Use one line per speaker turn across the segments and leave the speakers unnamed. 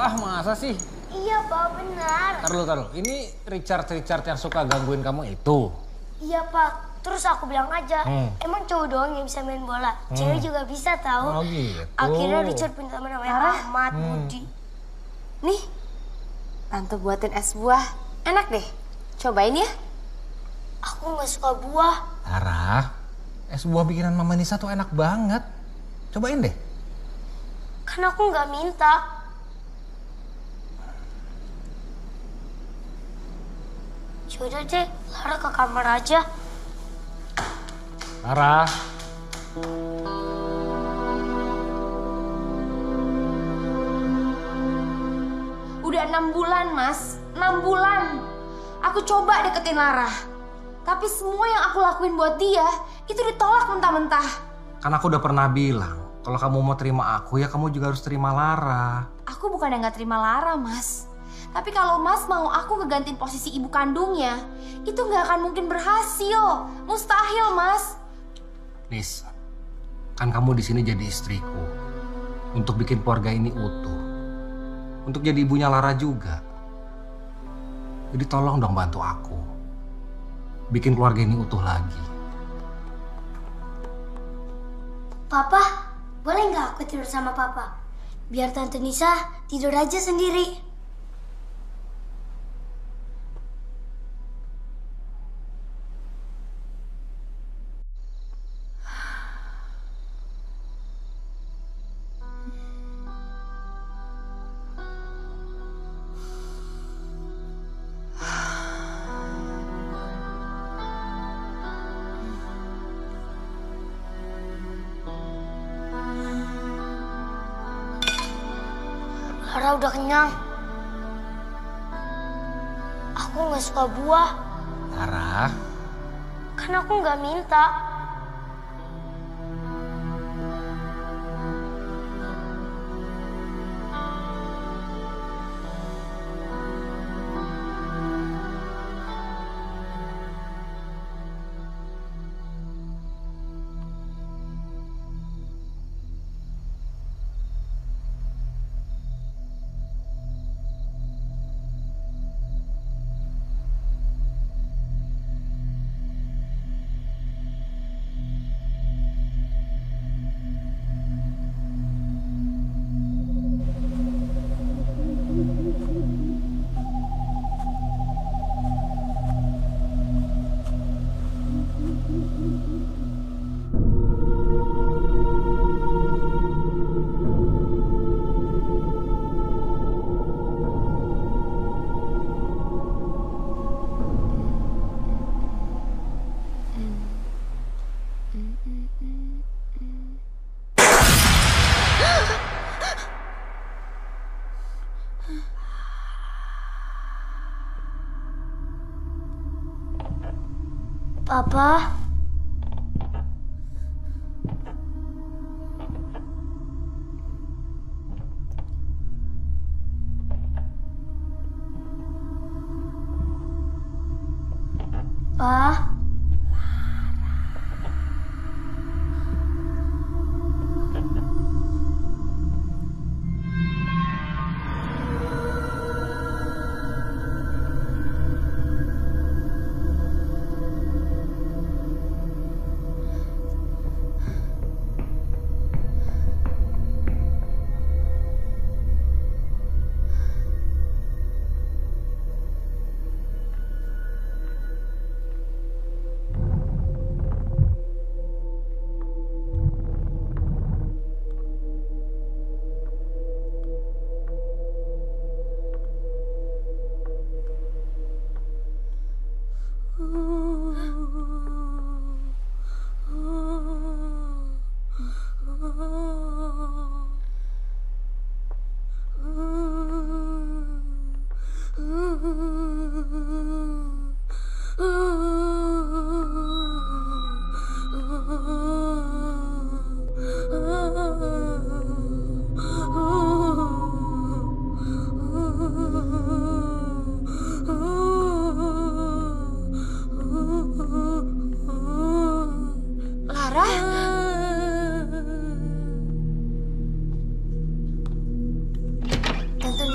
Ah, masa sih?
Iya, Pak, benar.
Taruh. Ini Richard yang suka gangguin kamu itu?
Iya, Pak. Terus aku bilang aja, emang cowok doang yang bisa main bola. Cewek juga bisa tahu.
Oh gitu.
Akhirnya Richard punya teman namanya Ahmad, Budi.
Nih, Tante buatin es buah. Enak deh. Cobain ya.
Aku nggak suka buah.
Sarah, es buah bikinan Mama Nisa tuh enak banget. Cobain deh.
Kan aku nggak minta. Yaudah deh, Lara ke kamar aja.
Sarah.
Udah 6 bulan, Mas. 6 bulan. Aku coba deketin Lara. Tapi semua yang aku lakuin buat dia, itu ditolak mentah-mentah.
Kan aku udah pernah bilang, kalau kamu mau terima aku ya kamu juga harus terima Lara.
Aku bukan yang gak terima Lara, Mas. Tapi kalau Mas mau aku ngegantiin posisi ibu kandungnya, itu gak akan mungkin berhasil. Mustahil, Mas.
Nis, kan kamu di sini jadi istriku. Untuk bikin keluarga ini utuh. Untuk jadi ibunya Lara juga. Jadi tolong dong bantu aku. Bikin keluarga ini utuh lagi.
Papa, boleh nggak aku tidur sama Papa? Biar Tante Nisa tidur aja sendiri. Lara udah kenyang. Aku nggak suka buah.
Lara,
Kan aku nggak minta. Papa, Pa.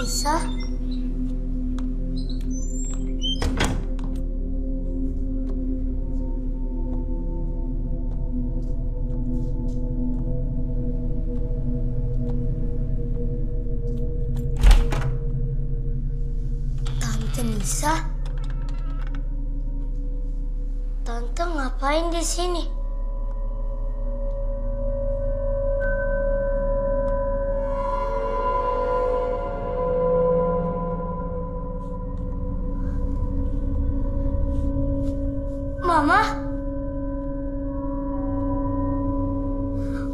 Nisa? Tante Nisa? Tante ngapain di sini? Mama?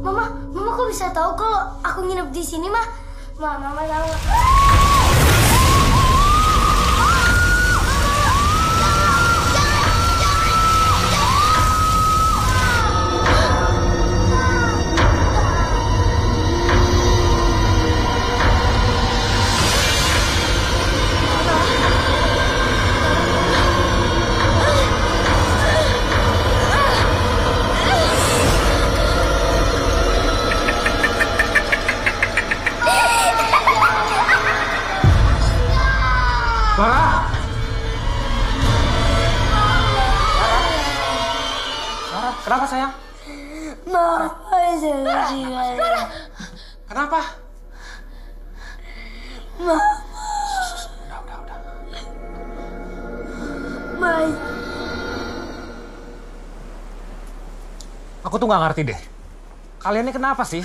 Mama kok bisa tahu kalau aku nginep di sini, Mah? Mama tahu.
Lara! Lara, kenapa sayang?
Mama jangan.
Kenapa?
Mama.
Udah.
Mai.
Aku tuh nggak ngerti deh. Kalian ini kenapa sih?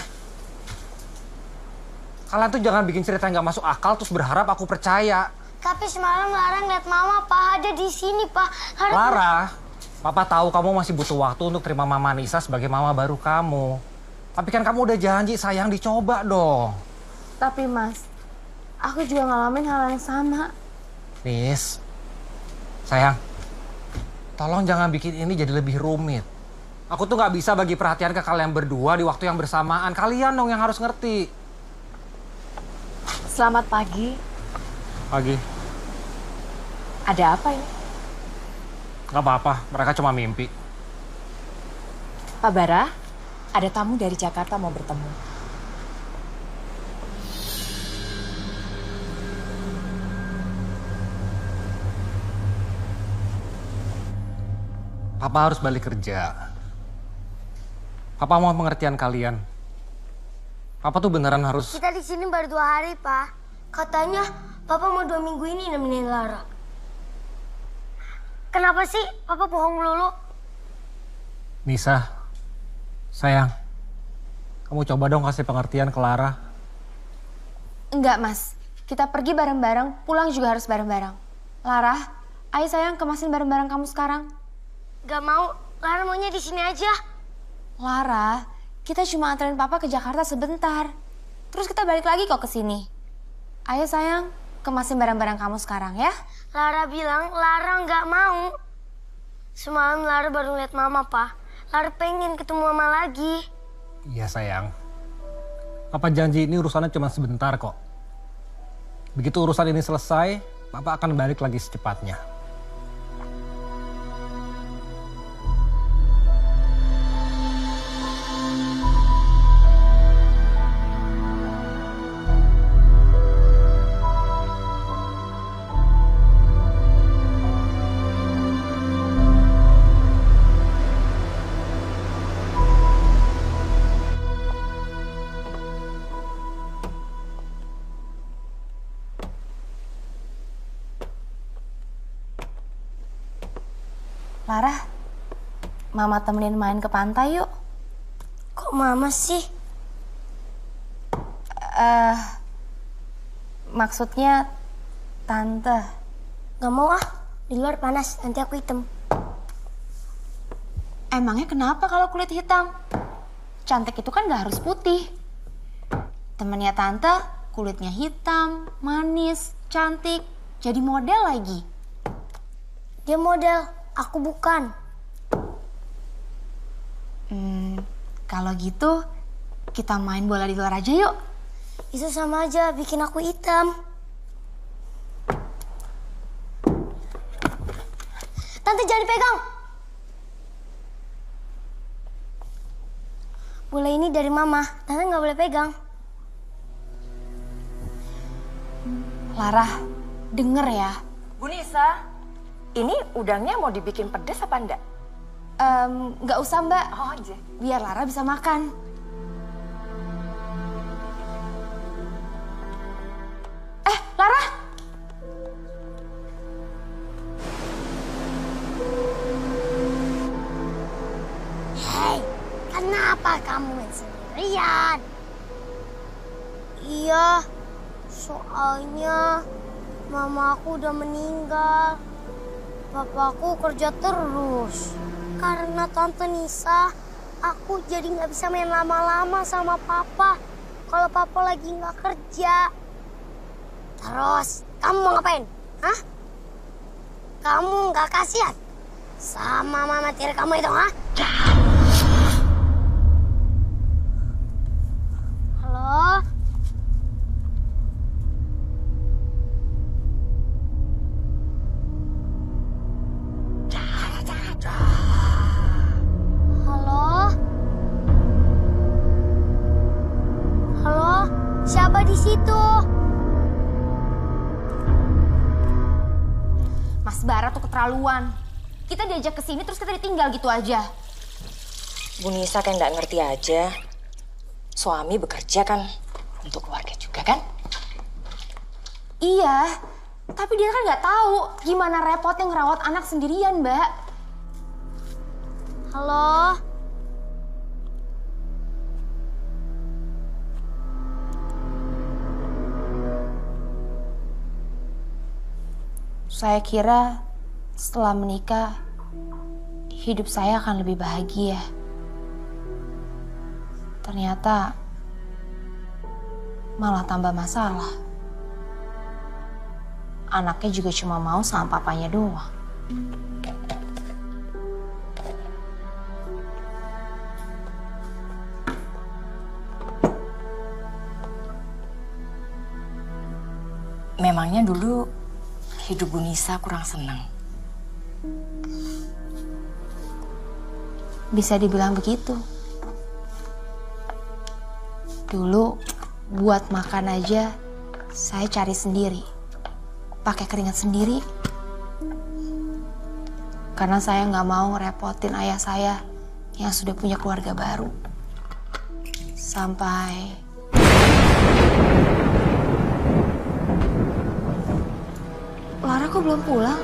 Kalian tuh jangan bikin cerita yang nggak masuk akal terus berharap aku percaya.
Tapi semalam Lara ngeliat Mama, Pak, ada di sini, Pak.
Lara, Papa tahu kamu masih butuh waktu untuk terima Mama Nisa sebagai mama baru kamu. Tapi kan kamu udah janji, sayang, dicoba dong.
Tapi Mas, aku juga ngalamin hal yang sama.
Nis, sayang, tolong jangan bikin ini jadi lebih rumit. Aku tuh nggak bisa bagi perhatian ke kalian berdua di waktu yang bersamaan. Kalian dong yang harus ngerti.
Selamat pagi.
Pagi.
Ada apa ya?
Gak apa-apa, mereka cuma mimpi.
Pak Bara, ada tamu dari Jakarta mau bertemu.
Papa harus balik kerja. Papa mau pengertian kalian. Papa tuh beneran harus...
Kita di sini baru 2 hari, Pak. Katanya Papa mau 2 minggu ini nemenin Lara. Kenapa sih Papa bohong melulu?
Nisa, sayang, kamu coba dong kasih pengertian ke Lara.
Enggak, Mas. Kita pergi bareng-bareng, pulang juga harus bareng-bareng. Lara, ayo sayang kemasin bareng-bareng kamu sekarang.
Gak mau, Lara maunya di sini aja.
Lara, kita cuma anterin Papa ke Jakarta sebentar. Terus kita balik lagi kok ke sini. Ayo sayang, kemasin barang-barang kamu sekarang ya.
Lara bilang Lara nggak mau. Semalam Lara baru lihat Mama, Pak. Lara pengen ketemu Mama lagi.
Iya sayang. Papa janji ini urusannya cuma sebentar kok. Begitu urusan ini selesai, Papa akan balik lagi secepatnya.
Lara, Mama temenin main ke pantai yuk.
Kok Mama sih?
Maksudnya Tante.
Gak mau ah, di luar panas, nanti aku hitam.
Emangnya kenapa kalau kulit hitam? Cantik itu kan gak harus putih. Temennya Tante kulitnya hitam, manis, cantik, jadi model lagi.
Dia model, aku bukan.
Kalau gitu kita main bola di luar aja yuk.
Itu sama aja bikin aku hitam. Tante jangan dipegang. Bola ini dari Mama, Tante nggak boleh pegang.
Lara, denger ya.
Bu Nisa, ini udangnya mau dibikin pedes apa enggak?
Nggak usah Mbak,
Oh, aja.
biar Lara bisa makan. Lara!
Hei, kenapa kamu main sendirian? Iya, soalnya mama aku udah meninggal. Papaku kerja terus. Karena Tante Nisa, aku jadi nggak bisa main lama-lama sama papa. Kalau papa lagi nggak kerja. Terus, kamu mau ngapain? Hah? Kamu nggak kasihan sama mama tiri kamu itu, hah? Halo? Halo? Halo? Siapa di situ?
Mas Bara tuh keterlaluan. Kita diajak ke sini terus kita ditinggal gitu aja.
Bu Nisa kayak nggak ngerti aja. Suami bekerja kan untuk keluarga juga kan?
Iya, tapi dia kan nggak tahu gimana repotnya ngerawat anak sendirian, Mbak.
Halo?
Saya kira setelah menikah, hidup saya akan lebih bahagia. Ternyata malah tambah masalah. Anaknya juga cuma mau sama papanya doang.
Memangnya dulu hidup Bu Nisa kurang senang.
Bisa dibilang begitu. Dulu buat makan aja saya cari sendiri. Pakai keringat sendiri. Karena saya nggak mau ngerepotin ayah saya yang sudah punya keluarga baru. Sampai Lara kok belum pulang?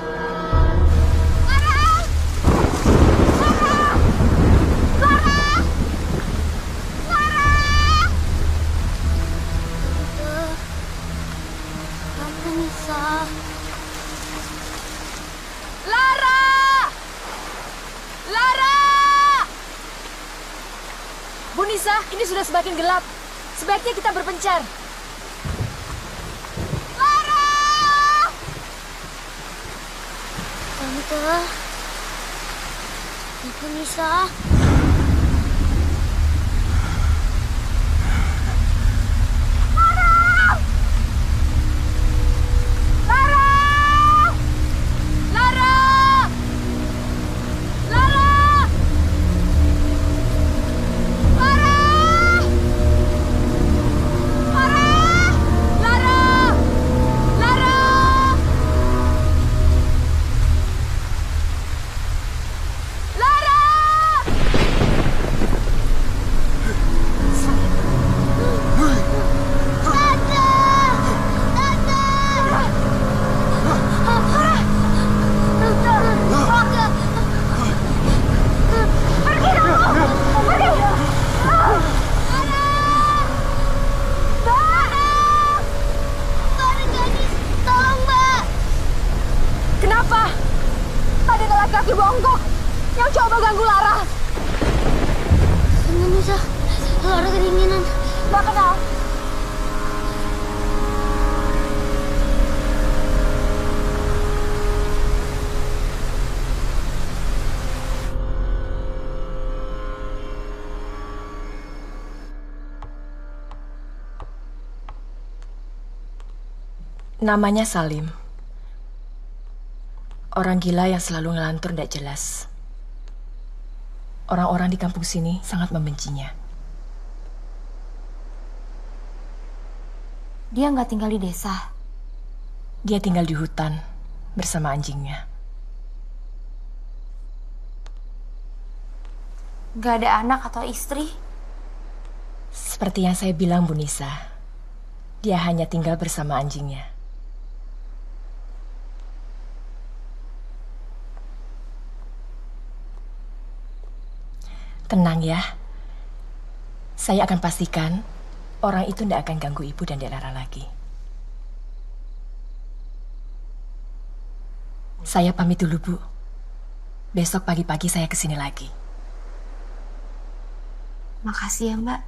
Tante Nisa.
Lara! Lara! Bu Nisa, ini sudah semakin gelap. Sebaiknya kita berpencar.
Tante Nisa.
Kenapa? Tadi ada laki-laki bongkok yang coba ganggu Lara.
Tante Nisa, Lara kedinginan.
Gak kenal. Namanya Salim. Orang gila yang selalu ngelantur tidak jelas. Orang-orang di kampung sini sangat membencinya.
Dia nggak tinggal di desa.
Dia tinggal di hutan bersama anjingnya.
Gak ada anak atau istri?
Seperti yang saya bilang, Bu Nisa, dia hanya tinggal bersama anjingnya. Tenang ya, saya akan pastikan orang itu tidak akan ganggu Ibu dan Dek Rara lagi. Saya pamit dulu, Bu. Besok pagi-pagi saya kesini lagi.
Makasih ya, Mbak.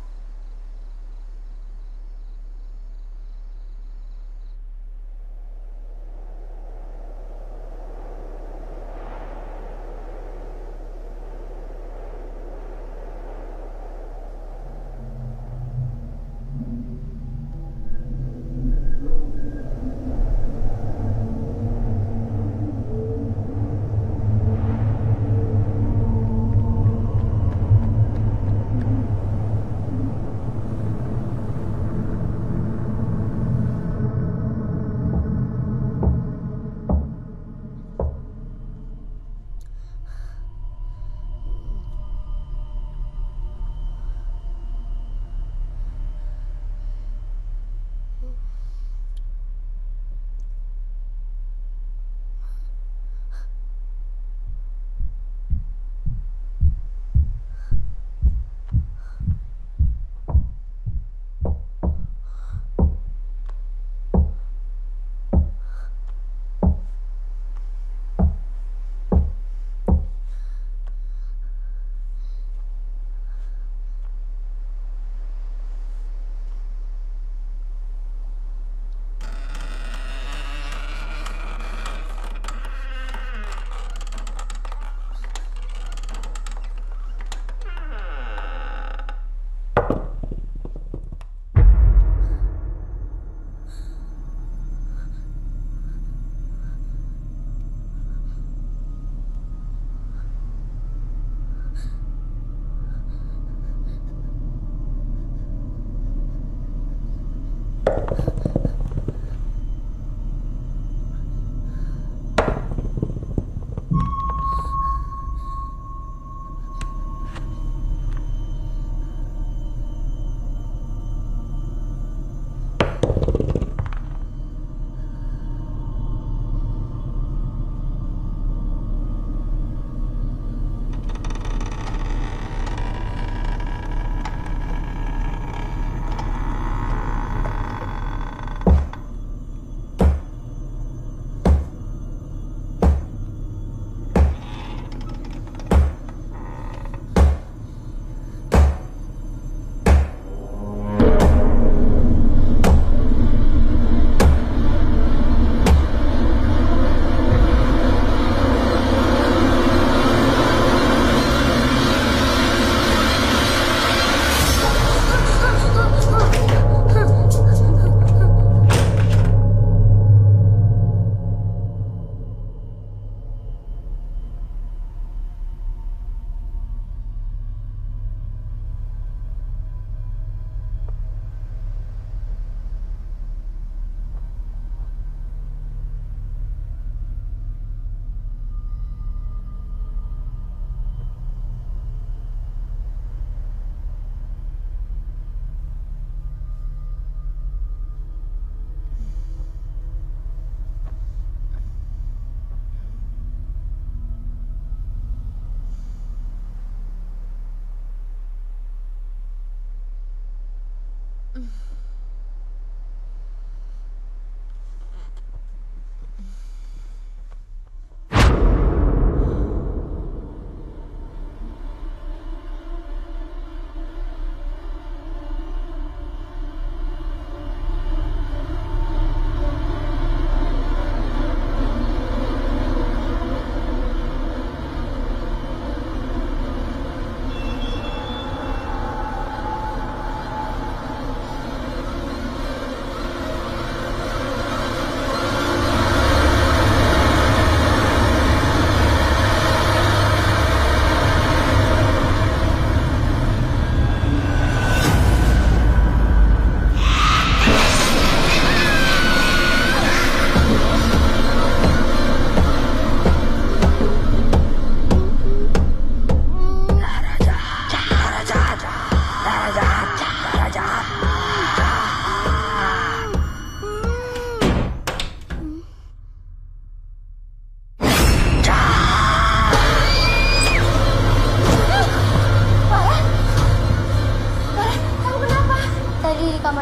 Tadi di kamar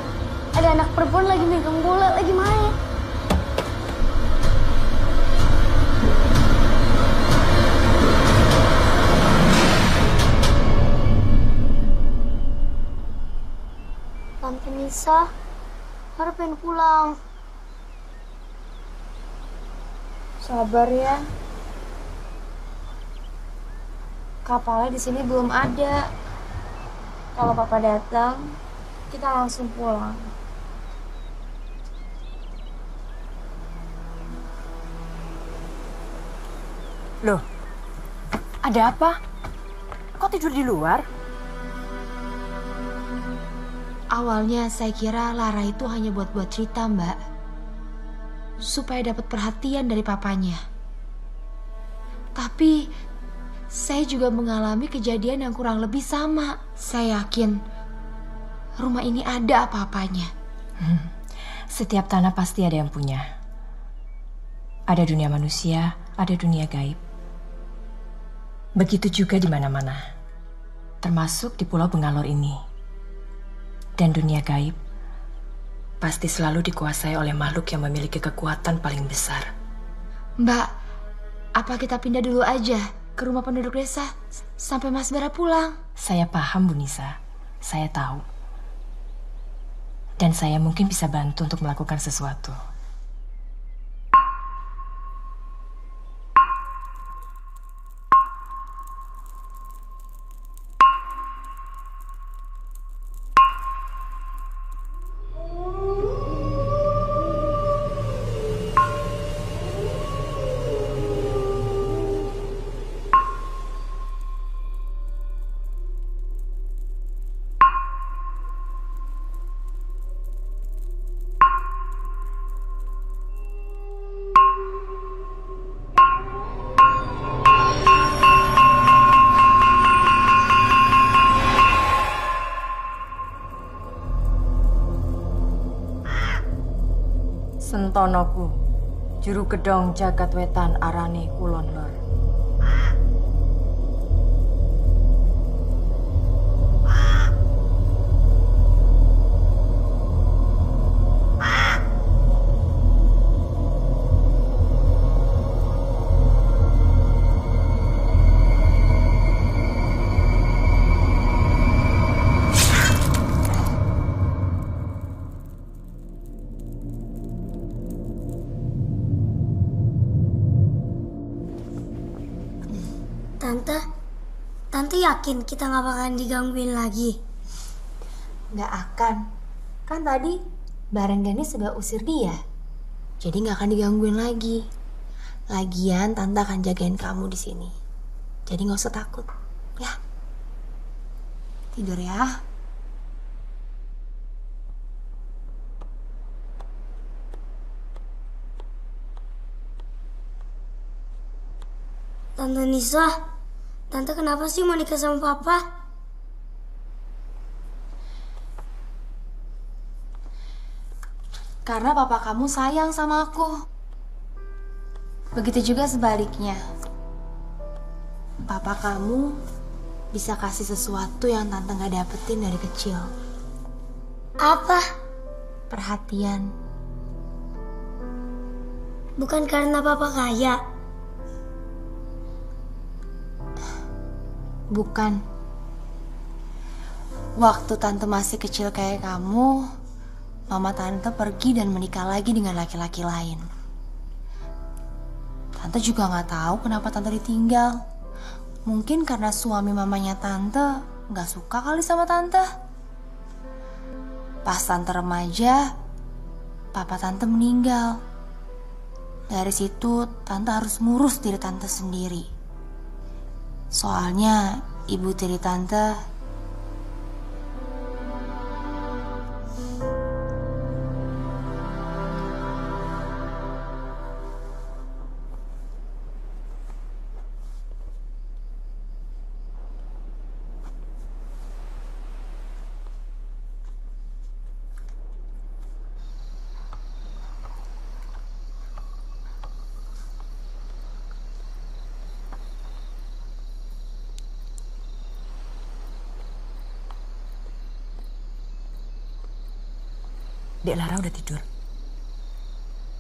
ada anak perempuan lagi megang bola, lagi main. Tante Nisa, Lara pengen pulang.
Sabar ya. Kapalnya di sini belum ada. Kalau papa datang, kita langsung pulang.
Loh, ada apa? Kok tidur di luar?
Awalnya saya kira Lara itu hanya buat-buat cerita, Mbak. Supaya dapat perhatian dari papanya. Tapi saya juga mengalami kejadian yang kurang lebih sama. Saya yakin rumah ini ada apa-apanya.
Setiap tanah pasti ada yang punya. Ada dunia manusia, ada dunia gaib. Begitu juga di mana-mana. Termasuk di Pulau Bengalor ini. Dan dunia gaib pasti selalu dikuasai oleh makhluk yang memiliki kekuatan paling besar.
Mbak, apa kita pindah dulu aja ke rumah penduduk desa sampai Mas Bara pulang?
Saya paham, Bu Nisa. Saya tahu. Dan saya mungkin bisa bantu untuk melakukan sesuatu. Sentonoku, juru kedong jagat wetan arane kulon lor.
Tante yakin kita nggak bakalan digangguin lagi?
Nggak akan. Kan tadi Bareng Dani sudah usir dia. Jadi nggak akan digangguin lagi. Lagian Tante akan jagain kamu di sini. Jadi nggak usah takut, ya. Tidur ya.
Tante Nisa, Tante kenapa sih mau nikah sama Papa?
Karena papa kamu sayang sama aku. Begitu juga sebaliknya. Papa kamu bisa kasih sesuatu yang Tante gak dapetin dari kecil.
Apa?
Perhatian.
Bukan karena Papa kaya.
Bukan. Waktu Tante masih kecil kayak kamu, Mama Tante pergi dan menikah lagi dengan laki-laki lain. Tante juga gak tahu kenapa Tante ditinggal. Mungkin karena suami mamanya Tante gak suka kali sama Tante. Pas Tante remaja, Papa Tante meninggal. Dari situ Tante harus ngurus diri Tante sendiri. Soalnya ibu tiri Tante
Dek Lara udah tidur?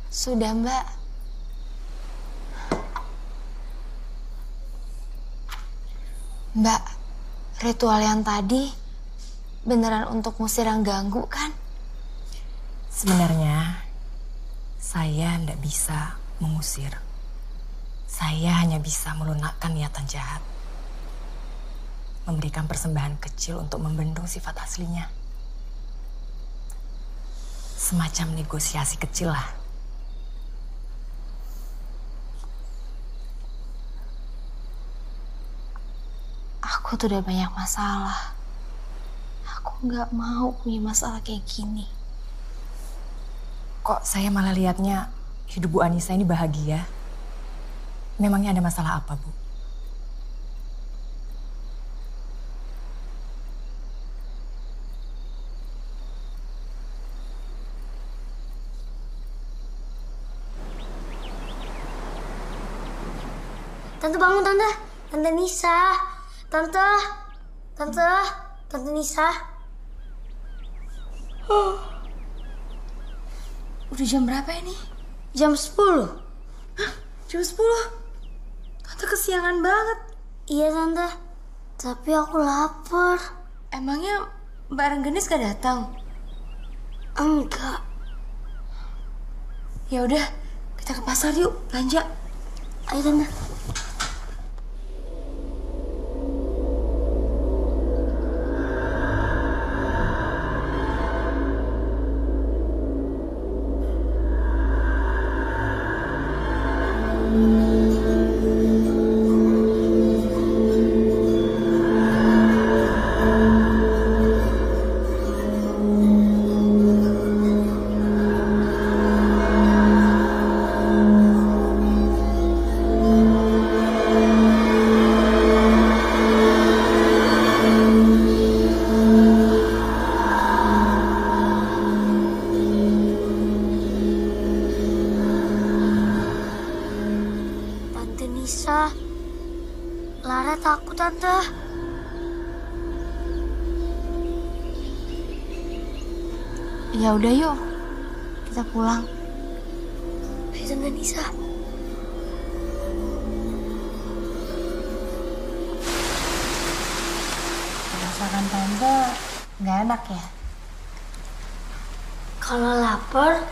Sudah, Mbak. Mbak, ritual yang tadi beneran untuk ngusir yang ganggu kan?
Sebenarnya saya tidak bisa mengusir. Saya hanya bisa melunakkan niatan jahat. Memberikan persembahan kecil untuk membendung sifat aslinya. Semacam negosiasi kecil lah.
Aku tuh udah banyak masalah. Aku nggak mau punya masalah kayak gini.
Kok saya malah lihatnya hidup Bu Anissa ini bahagia? Memangnya ada masalah apa, Bu?
Tante bangun, Tante. Tante Nisa. Tante Nisa.
Udah jam berapa ini?
Jam 10.
Jam 10? Tante kesiangan banget.
Iya, Tante. Tapi aku lapar.
Emangnya Mbak Rengganis gak datang?
Enggak.
Ya udah, kita ke pasar yuk, belanja.
Ayo, Tante. Nisa, Lara takut, Tante.
Ya udah yuk, kita pulang.
Ayo, Tante Nisa.
Masakan Tante nggak enak ya?
Kalau lapar,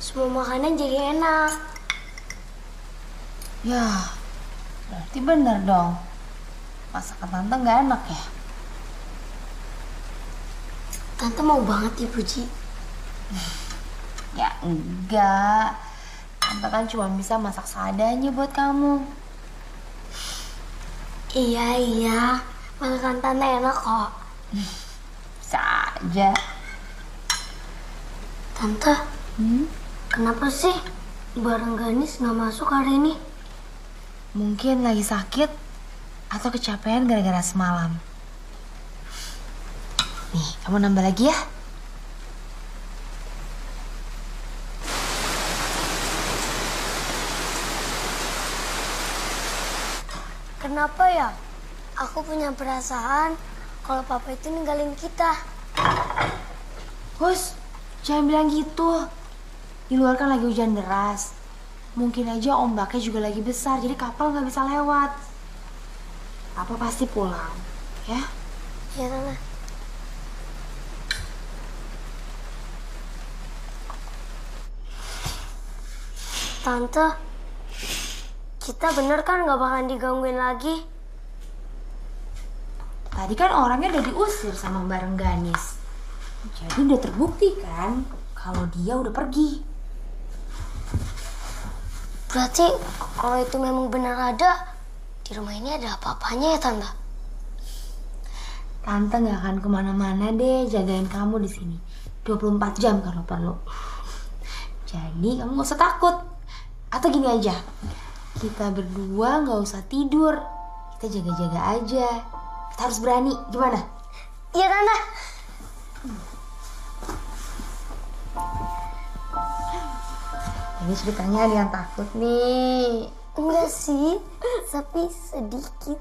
semua makanan jadi enak.
Ya, berarti bener dong. Masakan Tante nggak enak ya?
Tante mau banget dipuji.
Ya enggak. Tante kan cuma bisa masak seadanya buat kamu.
Iya. Masakan Tante enak kok.
Bisa aja.
Tante, kenapa sih Mbak Rengganis nggak masuk hari ini?
Mungkin lagi sakit atau kecapean gara-gara semalam. Nih, kamu nambah lagi ya.
Kenapa ya? Aku punya perasaan kalau papa itu ninggalin kita.
Hus, jangan bilang gitu. Di luar kan lagi hujan deras. Mungkin aja ombaknya juga lagi besar, jadi kapal nggak bisa lewat. Papa pasti pulang, ya?
Iya, Tante. Tante, kita bener kan nggak bakalan digangguin lagi?
Tadi kan orangnya udah diusir sama Mbak Rengganis. Jadi udah terbukti kan kalau dia udah pergi.
Berarti kalau itu memang benar ada, di rumah ini ada apa-apanya ya, Tante?
Tante nggak akan kemana-mana deh, jagain kamu di sini 24 jam kalau perlu. Jadi kamu nggak usah takut. Atau gini aja, kita berdua nggak usah tidur, kita jaga-jaga aja. Kita harus berani, gimana?
Iya, Tante.
Ini ceritanya ada yang takut nih.
Enggak sih, tapi sedikit.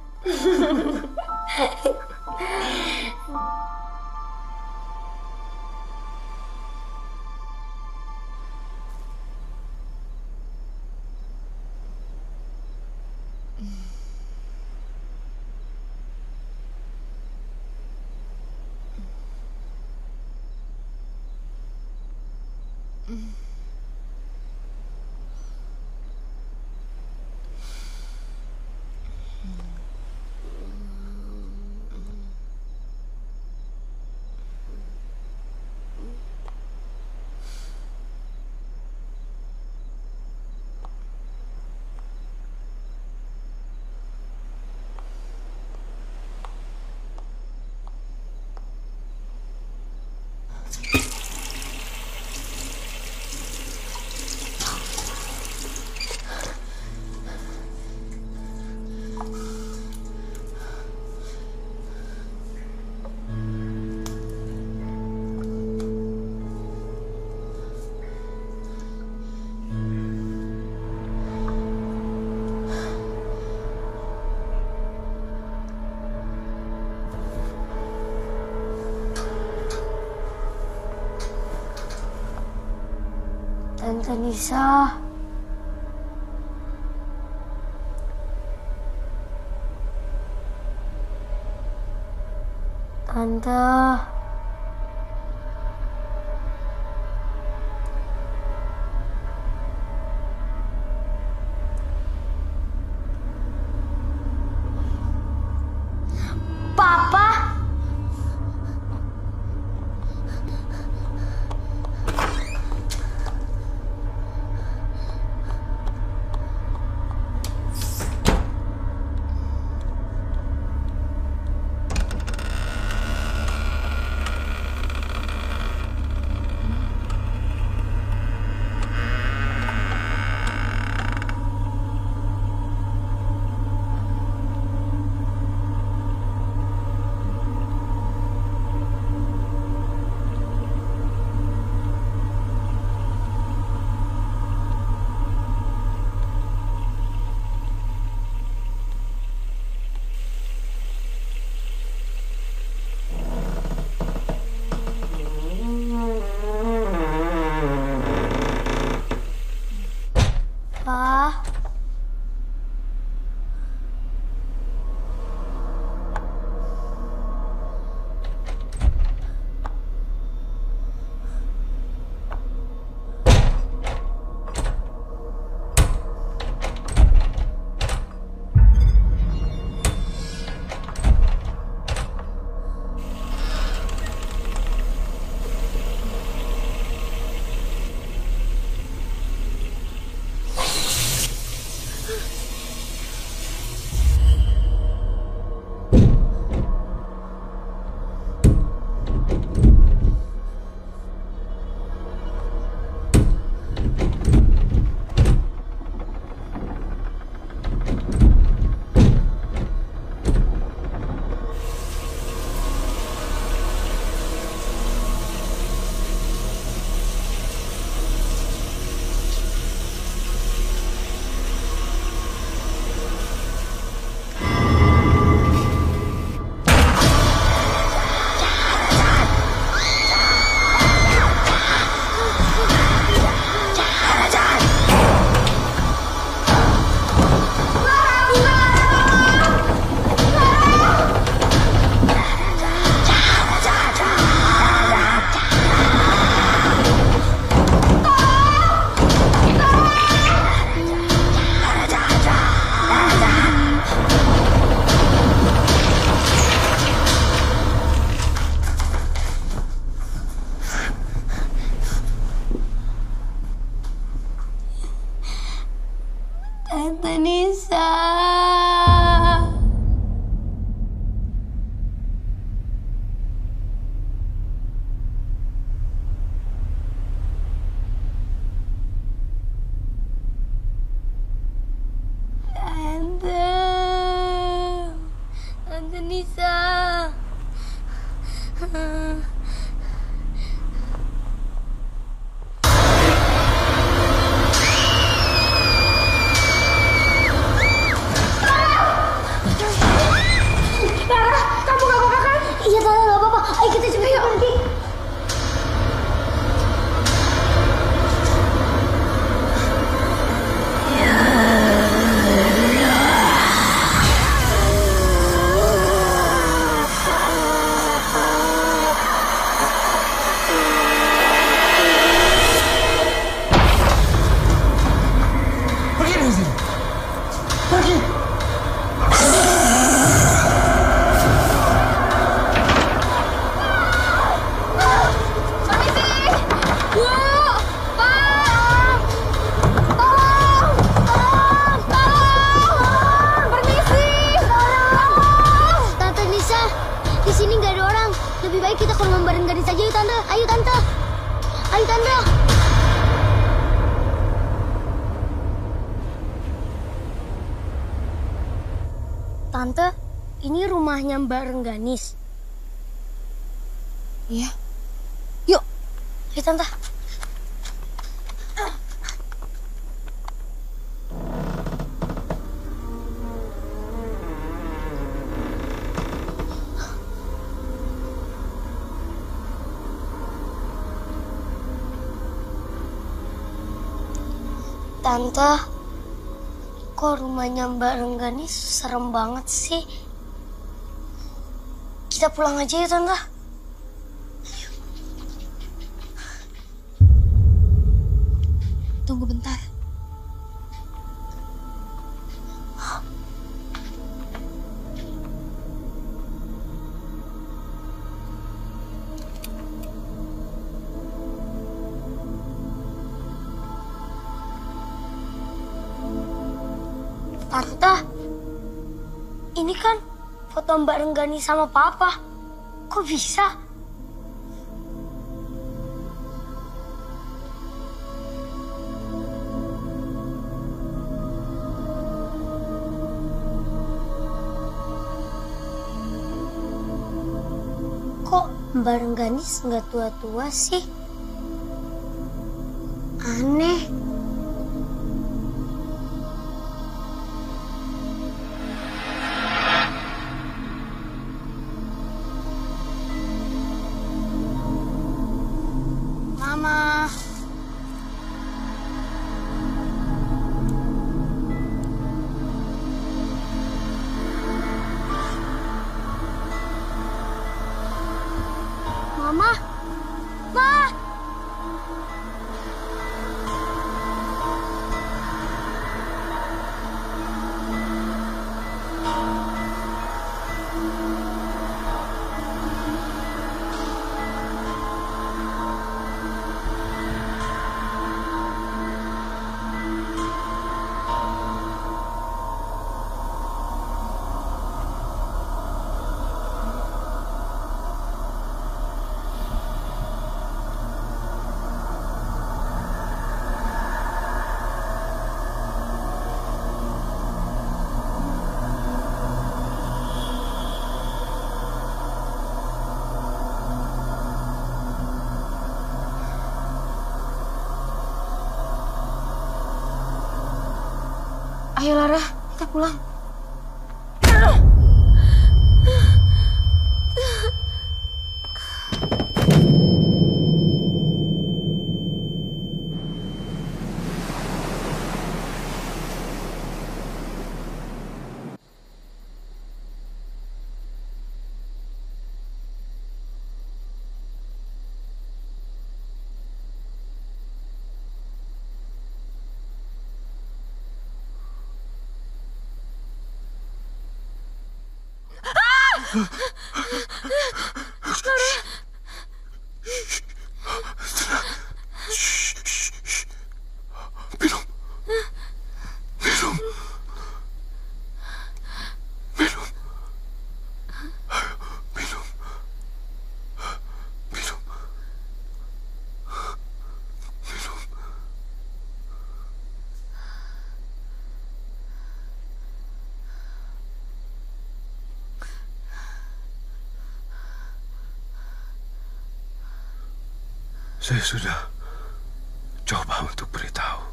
Tante Nisa. Tante. Papa. Pa. Tante Nisa. Tante Nisa. ayo tante. Ayo tante. Tante, ini rumahnya Mbak Rengganis.
Iya.
Yuk, ayo tante. Tante, kok rumahnya Mbak Rengganis serem banget sih? Kita pulang aja ya, Tante.
Tunggu bentar.
Tante, ini kan foto Mbak Renggani sama Papa. Kok bisa? Kok Mbak Rengganis nggak tua-tua sih? Aneh. Mama. Mama. Ma.
Ayo Lara, kita pulang.
Saya sudah coba untuk beritahu.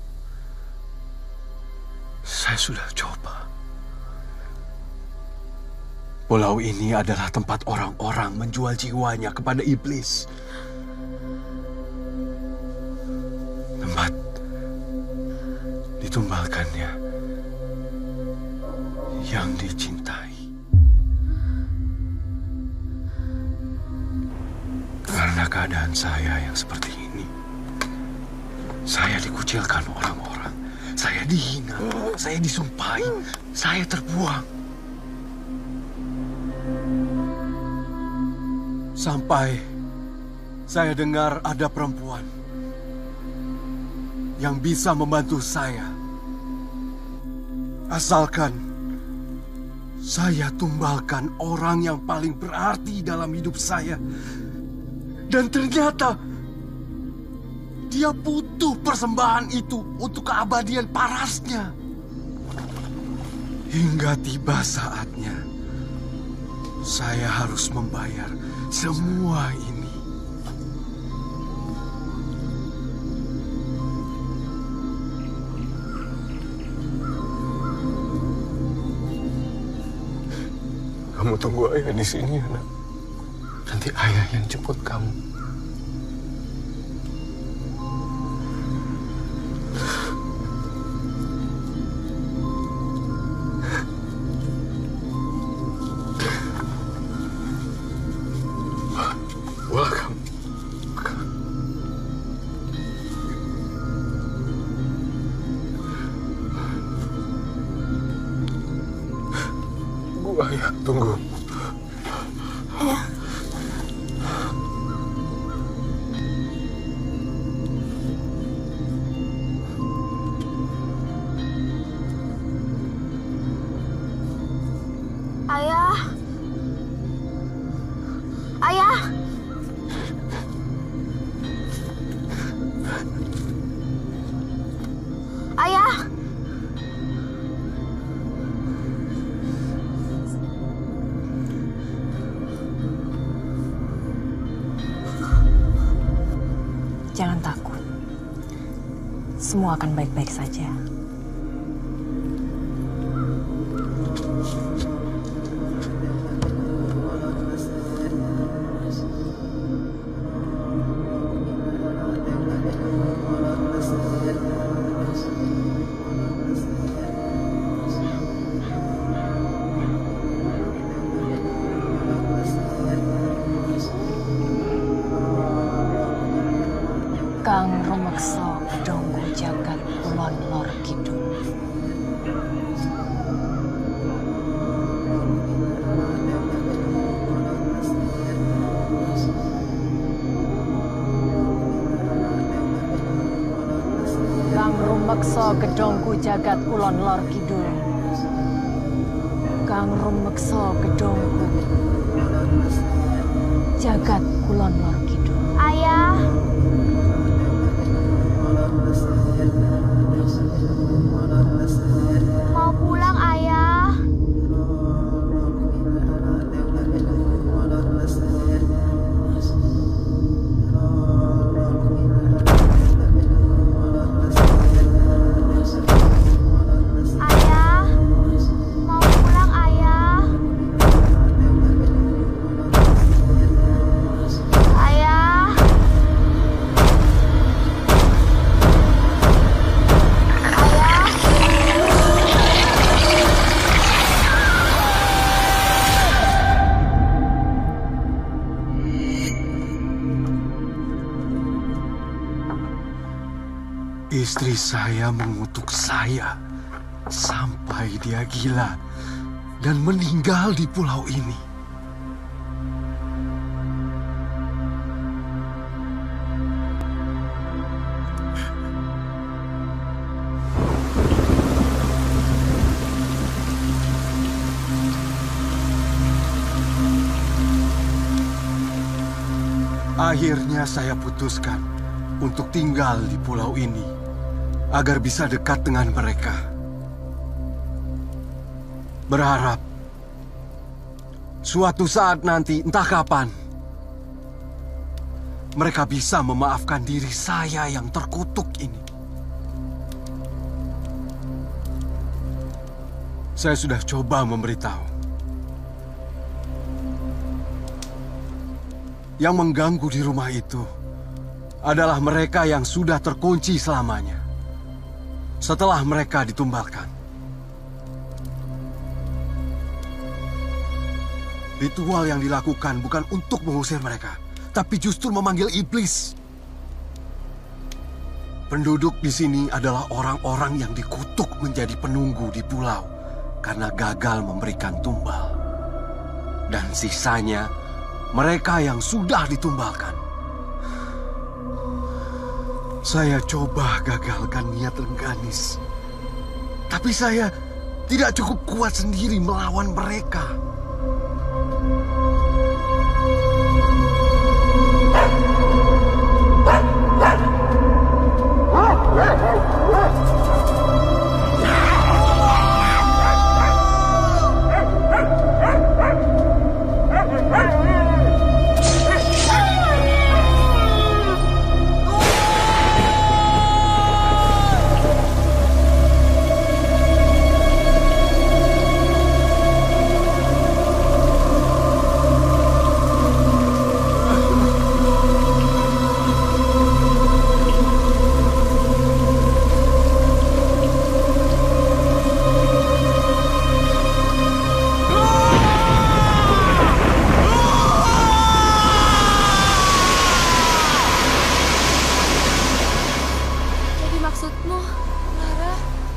Saya sudah coba. Pulau ini adalah tempat orang-orang menjual jiwanya kepada iblis. Tempat ditumbalkannya yang dicintai. Karena keadaan saya yang seperti ini, saya dikucilkan orang-orang, saya dihina, saya disumpahi, saya terbuang. Sampai saya dengar ada perempuan yang bisa membantu saya. Asalkan saya tumbalkan orang yang paling berarti dalam hidup saya. Dan ternyata dia butuh persembahan itu untuk keabadian parasnya. Hingga tiba saatnya, saya harus membayar semua ini.
Kamu tunggu ayah di sini, anak. Nanti ayah yang jemput kamu. Welcome. Ayah, tunggu.
Ayah.
Ayah. Ayah. Ayah.
Jangan takut. Semua akan baik-baik saja. Kang rumeksa kedonggo jagat kulon lor kidul. Kang rumeksa kedonggo jagat kulon lor kidul. Kang rumeksa kedonggo jagat kulon lor kidul.
Ayah. Mau pulang, Ayah. Ayah. Mau pulang, Ayah. Ayah.
Istri saya mengutuk saya sampai dia gila dan meninggal di pulau ini. Akhirnya saya putuskan untuk tinggal di pulau ini agar bisa dekat dengan mereka. Berharap suatu saat nanti, entah kapan, mereka bisa memaafkan diri saya yang terkutuk ini. Saya sudah coba memberitahu. Yang mengganggu di rumah itu adalah mereka yang sudah terkunci selamanya setelah mereka ditumbalkan. Ritual yang dilakukan bukan untuk mengusir mereka, tapi justru memanggil iblis. Penduduk di sini adalah orang-orang yang dikutuk menjadi penunggu di pulau karena gagal memberikan tumbal. Dan sisanya mereka yang sudah ditumbalkan. Saya coba gagalkan niat Rengganis. Tapi saya tidak cukup kuat sendiri melawan mereka.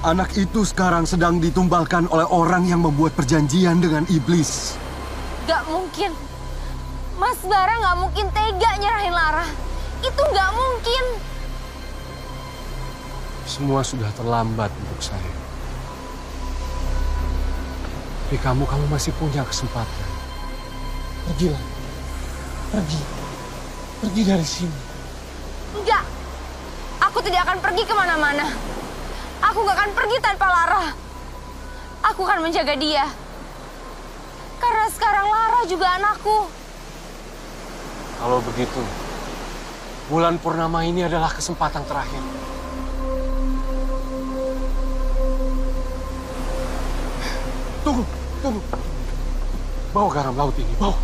Anak itu sekarang sedang ditumbalkan oleh orang yang membuat perjanjian dengan iblis.
Gak mungkin. Mas Bara gak mungkin tega nyerahin Lara. Itu gak mungkin.
Semua sudah terlambat untuk saya. Tapi kamu masih punya kesempatan. Pergilah. Pergi dari sini.
Enggak. Aku tidak akan pergi kemana-mana. Aku gak akan pergi tanpa Lara. Aku akan menjaga dia. Karena sekarang Lara juga anakku.
Kalau begitu, bulan purnama ini adalah kesempatan terakhir. Tunggu. Bawa garam laut ini, bawa.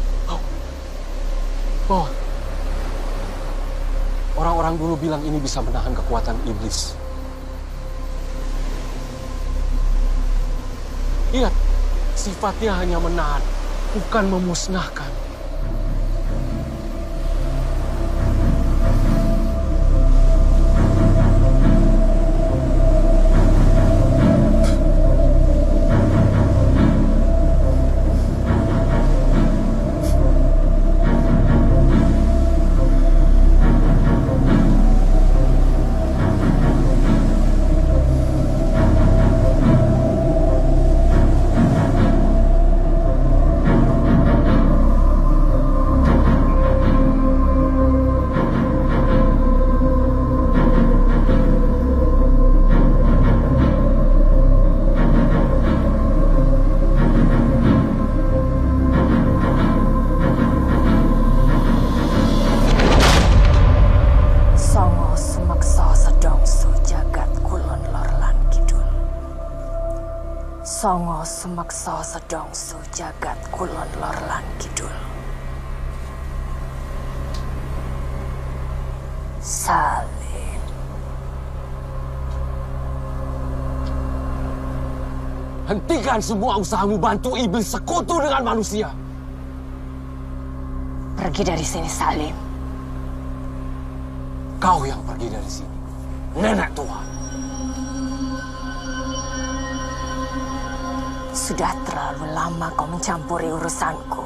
Orang-orang dulu bilang ini bisa menahan kekuatan iblis. Lihat, sifatnya hanya menahan, bukan memusnahkan.
Songo sumeksa sedongsu jagat kulon lor lan kidul. Salim.
Hentikan semua usahamu bantu iblis sekutu dengan manusia.
Pergi dari sini, Salim.
Kau yang pergi dari sini, nenek tua.
Sudah terlalu lama kau mencampuri urusanku.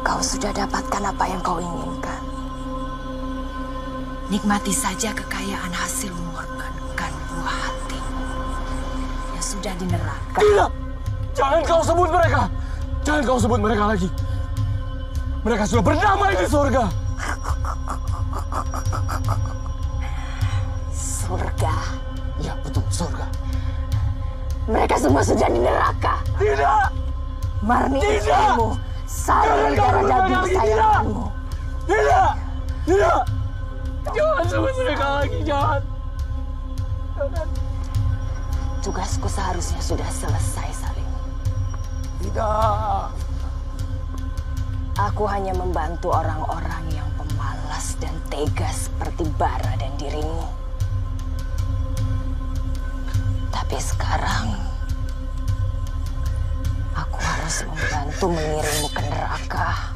Kau sudah dapatkan apa yang kau inginkan. Nikmati saja kekayaan hasil mengorbankan buah hati yang sudah di neraka.
Tidak! Jangan kau sebut mereka! Jangan kau sebut mereka lagi. Mereka sudah berdamai di surga.
Surga?
Ya, betul, surga.
Mereka semua sudah di neraka.
Tidak!
Marni
Tidak!
istrimu, Salim darah daging kesayanganmu.
Tidak! Tidak! Jangan sebut mereka lagi, jangan.
Tugasku seharusnya sudah selesai, Salim.
Tidak.
Aku hanya membantu orang-orang yang pemalas dan tega seperti Bara dan dirimu. Tapi sekarang, aku harus membantu mengirimmu ke neraka.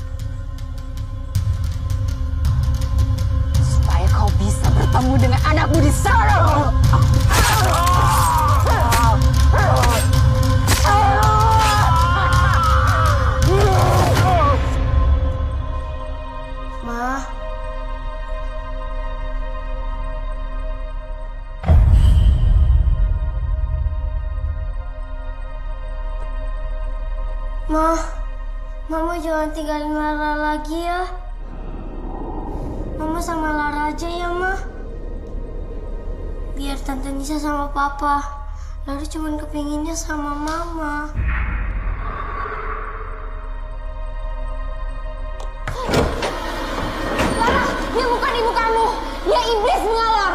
Supaya kau bisa bertemu dengan anakmu di sana.
Ma. Ma, Mama jangan tinggalin Lara lagi ya. Mama sama Lara aja ya, Ma. Biar Tante Nisa sama Papa. Lara cuma kepinginnya sama Mama.
Lara, dia bukan ibu kamu. Dia iblis mengalor.